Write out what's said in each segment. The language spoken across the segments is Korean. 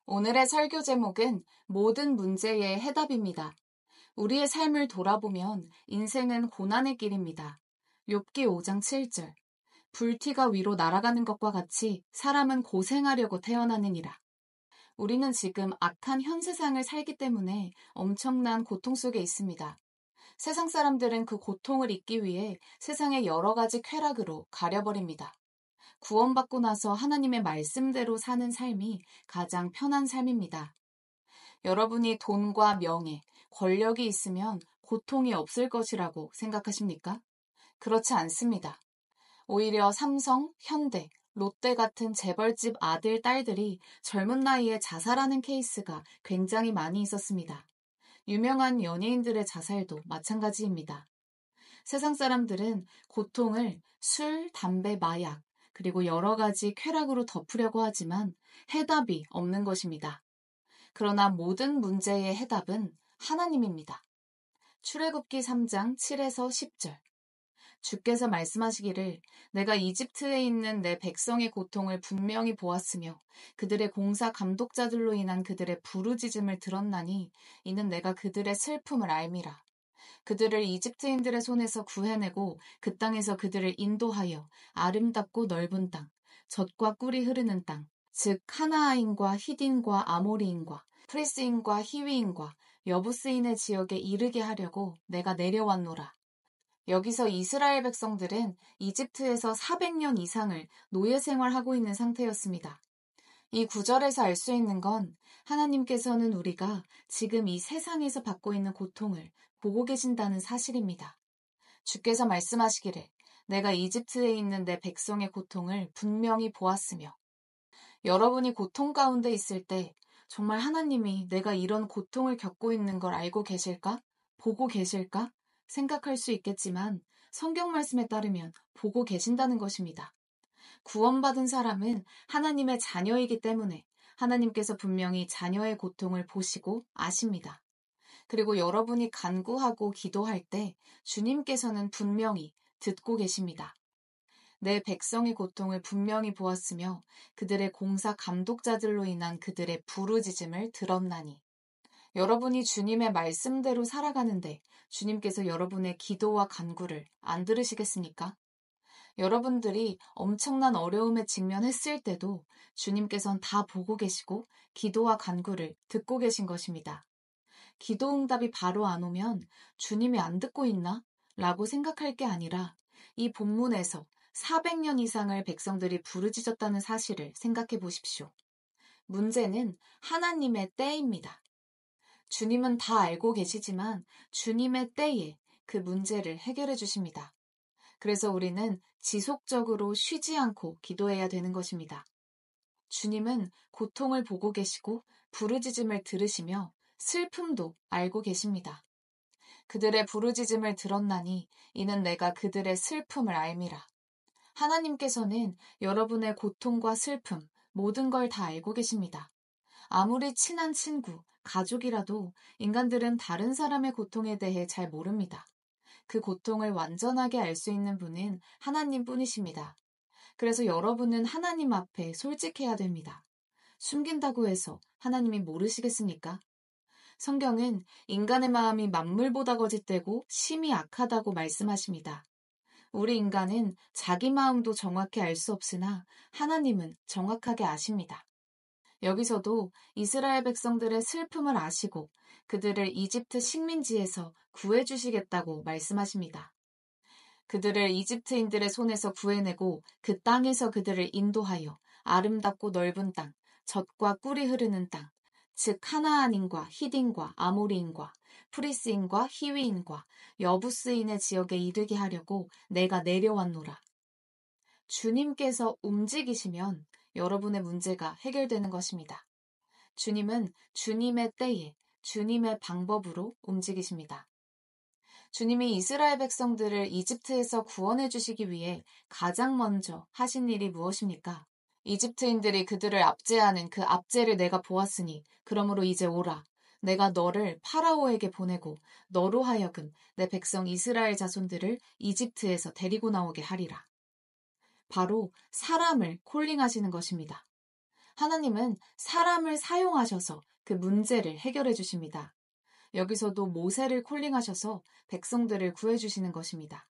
오늘의 설교 제목은 모든 문제의 해답입니다. 우리의 삶을 돌아보면 인생은 고난의 길입니다. 욥기 5장 7절. 불티가 위로 날아가는 것과 같이 사람은 고생하려고 태어나느니라. 우리는 지금 악한 현 세상을 살기 때문에 엄청난 고통 속에 있습니다. 세상 사람들은 그 고통을 잊기 위해 세상의 여러 가지 쾌락으로 가려버립니다. 구원받고 나서 하나님의 말씀대로 사는 삶이 가장 편한 삶입니다. 여러분이 돈과 명예, 권력이 있으면 고통이 없을 것이라고 생각하십니까? 그렇지 않습니다. 오히려 삼성, 현대, 롯데 같은 재벌집 아들, 딸들이 젊은 나이에 자살하는 케이스가 굉장히 많이 있었습니다. 유명한 연예인들의 자살도 마찬가지입니다. 세상 사람들은 고통을 술, 담배, 마약, 그리고 여러 가지 쾌락으로 덮으려고 하지만 해답이 없는 것입니다. 그러나 모든 문제의 해답은 하나님입니다. 출애굽기 3장 7에서 10절. 주께서 말씀하시기를 내가 이집트에 있는 내 백성의 고통을 분명히 보았으며 그들의 공사 감독자들로 인한 그들의 부르짖음을 들었나니 이는 내가 그들의 슬픔을 알미라. 그들을 이집트인들의 손에서 구해내고 그 땅에서 그들을 인도하여 아름답고 넓은 땅, 젖과 꿀이 흐르는 땅, 즉 카나아인과 히딘과 아모리인과 프리스인과 히위인과 여부스인의 지역에 이르게 하려고 내가 내려왔노라. 여기서 이스라엘 백성들은 이집트에서 400년 이상을 노예 생활하고 있는 상태였습니다. 이 구절에서 알 수 있는 건 하나님께서는 우리가 지금 이 세상에서 받고 있는 고통을 보고 계신다는 사실입니다. 주께서 말씀하시기를 내가 이집트에 있는 내 백성의 고통을 분명히 보았으며 여러분이 고통 가운데 있을 때 정말 하나님이 내가 이런 고통을 겪고 있는 걸 알고 계실까? 보고 계실까? 생각할 수 있겠지만 성경 말씀에 따르면 보고 계신다는 것입니다. 구원받은 사람은 하나님의 자녀이기 때문에 하나님께서 분명히 자녀의 고통을 보시고 아십니다. 그리고 여러분이 간구하고 기도할 때 주님께서는 분명히 듣고 계십니다. 내 백성의 고통을 분명히 보았으며 그들의 공사 감독자들로 인한 그들의 부르짖음을 들었나니. 여러분이 주님의 말씀대로 살아가는데 주님께서 여러분의 기도와 간구를 안 들으시겠습니까? 여러분들이 엄청난 어려움에 직면했을 때도 주님께서는 다 보고 계시고 기도와 간구를 듣고 계신 것입니다. 기도 응답이 바로 안 오면 주님이 안 듣고 있나? 라고 생각할 게 아니라 이 본문에서 400년 이상을 백성들이 부르짖었다는 사실을 생각해 보십시오. 문제는 하나님의 때입니다. 주님은 다 알고 계시지만 주님의 때에 그 문제를 해결해 주십니다. 그래서 우리는 지속적으로 쉬지 않고 기도해야 되는 것입니다. 주님은 고통을 보고 계시고 부르짖음을 들으시며 슬픔도 알고 계십니다. 그들의 부르짖음을 들었나니 이는 내가 그들의 슬픔을 알미라. 하나님께서는 여러분의 고통과 슬픔, 모든 걸 다 알고 계십니다. 아무리 친한 친구, 가족이라도 인간들은 다른 사람의 고통에 대해 잘 모릅니다. 그 고통을 완전하게 알 수 있는 분은 하나님 뿐이십니다. 그래서 여러분은 하나님 앞에 솔직해야 됩니다. 숨긴다고 해서 하나님이 모르시겠습니까? 성경은 인간의 마음이 만물보다 거짓되고 심히 악하다고 말씀하십니다. 우리 인간은 자기 마음도 정확히 알 수 없으나 하나님은 정확하게 아십니다. 여기서도 이스라엘 백성들의 슬픔을 아시고 그들을 이집트 식민지에서 구해주시겠다고 말씀하십니다. 그들을 이집트인들의 손에서 구해내고 그 땅에서 그들을 인도하여 아름답고 넓은 땅, 젖과 꿀이 흐르는 땅, 즉 카나안인과 히딘과 아모리인과 프리스인과 히위인과 여부스인의 지역에 이르게 하려고 내가 내려왔노라. 주님께서 움직이시면 여러분의 문제가 해결되는 것입니다. 주님은 주님의 때에 주님의 방법으로 움직이십니다. 주님이 이스라엘 백성들을 이집트에서 구원해 주시기 위해 가장 먼저 하신 일이 무엇입니까? 이집트인들이 그들을 압제하는 그 압제를 내가 보았으니 그러므로 이제 오라. 내가 너를 파라오에게 보내고 너로 하여금 내 백성 이스라엘 자손들을 이집트에서 데리고 나오게 하리라. 바로 사람을 콜링하시는 것입니다. 하나님은 사람을 사용하셔서 그 문제를 해결해 주십니다. 여기서도 모세를 콜링하셔서 백성들을 구해주시는 것입니다.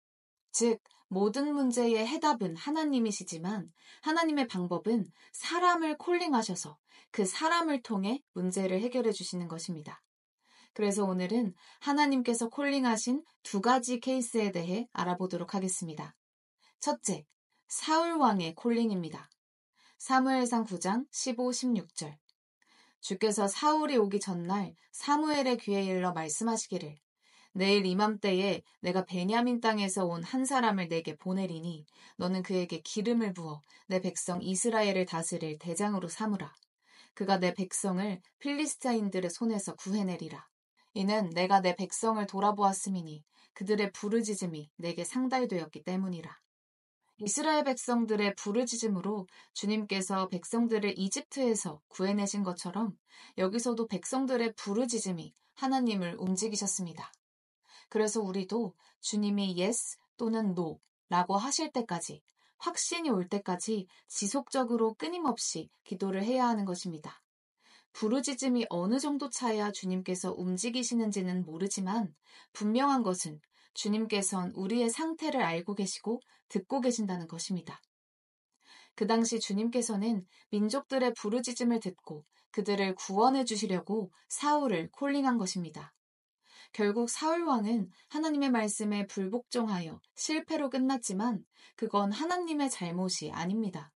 즉, 모든 문제의 해답은 하나님이시지만 하나님의 방법은 사람을 콜링하셔서 그 사람을 통해 문제를 해결해 주시는 것입니다. 그래서 오늘은 하나님께서 콜링하신 두 가지 케이스에 대해 알아보도록 하겠습니다. 첫째, 사울 왕의 콜링입니다. 사무엘상 9장 15, 16절. 주께서 사울이 오기 전날 사무엘의 귀에 일러 말씀하시기를 내일 이맘때에 내가 베냐민 땅에서 온 한 사람을 내게 보내리니 너는 그에게 기름을 부어 내 백성 이스라엘을 다스릴 대장으로 삼으라. 그가 내 백성을 필리스타인들의 손에서 구해내리라. 이는 내가 내 백성을 돌아보았음이니 그들의 부르짖음이 내게 상달되었기 때문이라. 이스라엘 백성들의 부르짖음으로 주님께서 백성들을 이집트에서 구해내신 것처럼 여기서도 백성들의 부르짖음이 하나님을 움직이셨습니다. 그래서 우리도 주님이 yes 또는 no 라고 하실 때까지, 확신이 올 때까지 지속적으로 끊임없이 기도를 해야 하는 것입니다. 부르짖음이 어느 정도 차야 주님께서 움직이시는지는 모르지만 분명한 것은 주님께선 우리의 상태를 알고 계시고 듣고 계신다는 것입니다. 그 당시 주님께서는 민족들의 부르짖음을 듣고 그들을 구원해 주시려고 사울을 콜링한 것입니다. 결국 사울 왕은 하나님의 말씀에 불복종하여 실패로 끝났지만 그건 하나님의 잘못이 아닙니다.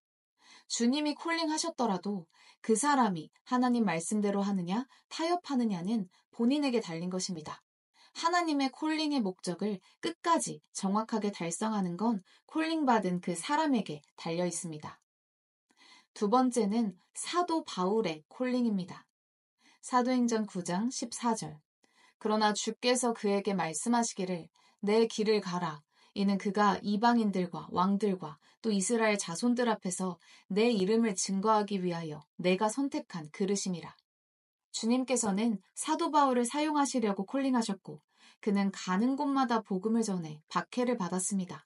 주님이 콜링하셨더라도 그 사람이 하나님 말씀대로 하느냐 타협하느냐는 본인에게 달린 것입니다. 하나님의 콜링의 목적을 끝까지 정확하게 달성하는 건 콜링받은 그 사람에게 달려 있습니다. 두 번째는 사도 바울의 콜링입니다. 사도행전 9장 14절. 그러나 주께서 그에게 말씀하시기를 내 길을 가라. 이는 그가 이방인들과 왕들과 또 이스라엘 자손들 앞에서 내 이름을 증거하기 위하여 내가 선택한 그릇임이라. 주님께서는 사도 바울을 사용하시려고 콜링하셨고 그는 가는 곳마다 복음을 전해 박해를 받았습니다.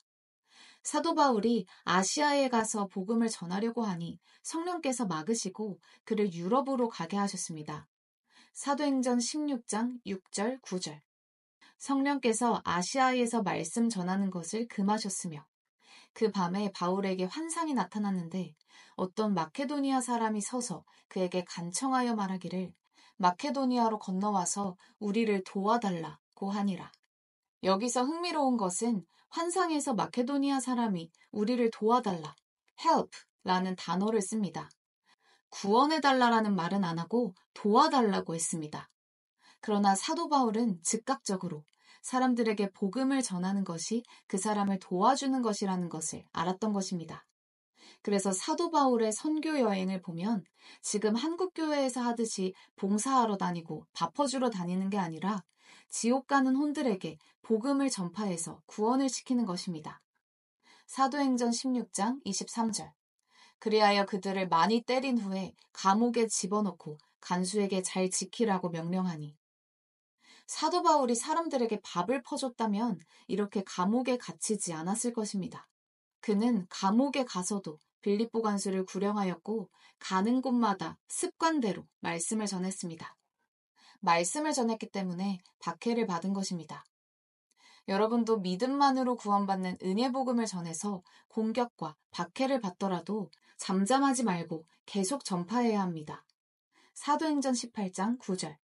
사도 바울이 아시아에 가서 복음을 전하려고 하니 성령께서 막으시고 그를 유럽으로 가게 하셨습니다. 사도행전 16장 6절 9절. 성령께서 아시아에서 말씀 전하는 것을 금하셨으며 그 밤에 바울에게 환상이 나타났는데 어떤 마케도니아 사람이 서서 그에게 간청하여 말하기를 마케도니아로 건너와서 우리를 도와달라고 하니라. 여기서 흥미로운 것은 환상에서 마케도니아 사람이 우리를 도와달라, help 라는 단어를 씁니다. 구원해달라라는 말은 안 하고 도와달라고 했습니다. 그러나 사도 바울은 즉각적으로 사람들에게 복음을 전하는 것이 그 사람을 도와주는 것이라는 것을 알았던 것입니다. 그래서 사도 바울의 선교 여행을 보면 지금 한국 교회에서 하듯이 봉사하러 다니고 밥 퍼주러 다니는 게 아니라 지옥 가는 혼들에게 복음을 전파해서 구원을 시키는 것입니다. 사도행전 16장 23절. 그리하여 그들을 많이 때린 후에 감옥에 집어넣고 간수에게 잘 지키라고 명령하니. 사도 바울이 사람들에게 밥을 퍼줬다면 이렇게 감옥에 갇히지 않았을 것입니다. 그는 감옥에 가서도 빌립보 간수를 구령하였고 가는 곳마다 습관대로 말씀을 전했습니다. 말씀을 전했기 때문에 박해를 받은 것입니다. 여러분도 믿음만으로 구원받는 은혜 복음을 전해서 공격과 박해를 받더라도 잠잠하지 말고 계속 전파해야 합니다. 사도행전 18장 9절.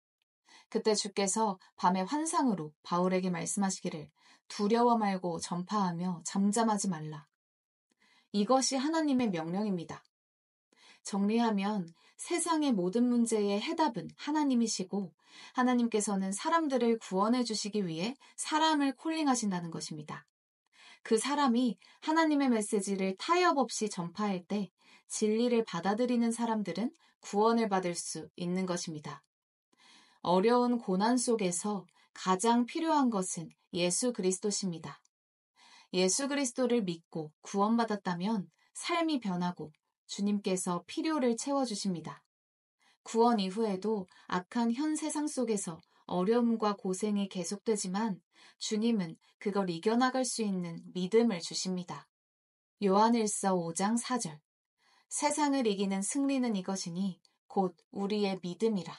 그때 주께서 밤의 환상으로 바울에게 말씀하시기를 두려워 말고 전파하며 잠잠하지 말라. 이것이 하나님의 명령입니다. 정리하면 세상의 모든 문제의 해답은 하나님이시고 하나님께서는 사람들을 구원해 주시기 위해 사람을 콜링하신다는 것입니다. 그 사람이 하나님의 메시지를 타협 없이 전파할 때 진리를 받아들이는 사람들은 구원을 받을 수 있는 것입니다. 어려운 고난 속에서 가장 필요한 것은 예수 그리스도십니다. 예수 그리스도를 믿고 구원받았다면 삶이 변하고 주님께서 필요를 채워주십니다. 구원 이후에도 악한 현 세상 속에서 어려움과 고생이 계속되지만 주님은 그걸 이겨나갈 수 있는 믿음을 주십니다. 요한일서 5장 4절. 세상을 이기는 승리는 이것이니 곧 우리의 믿음이라.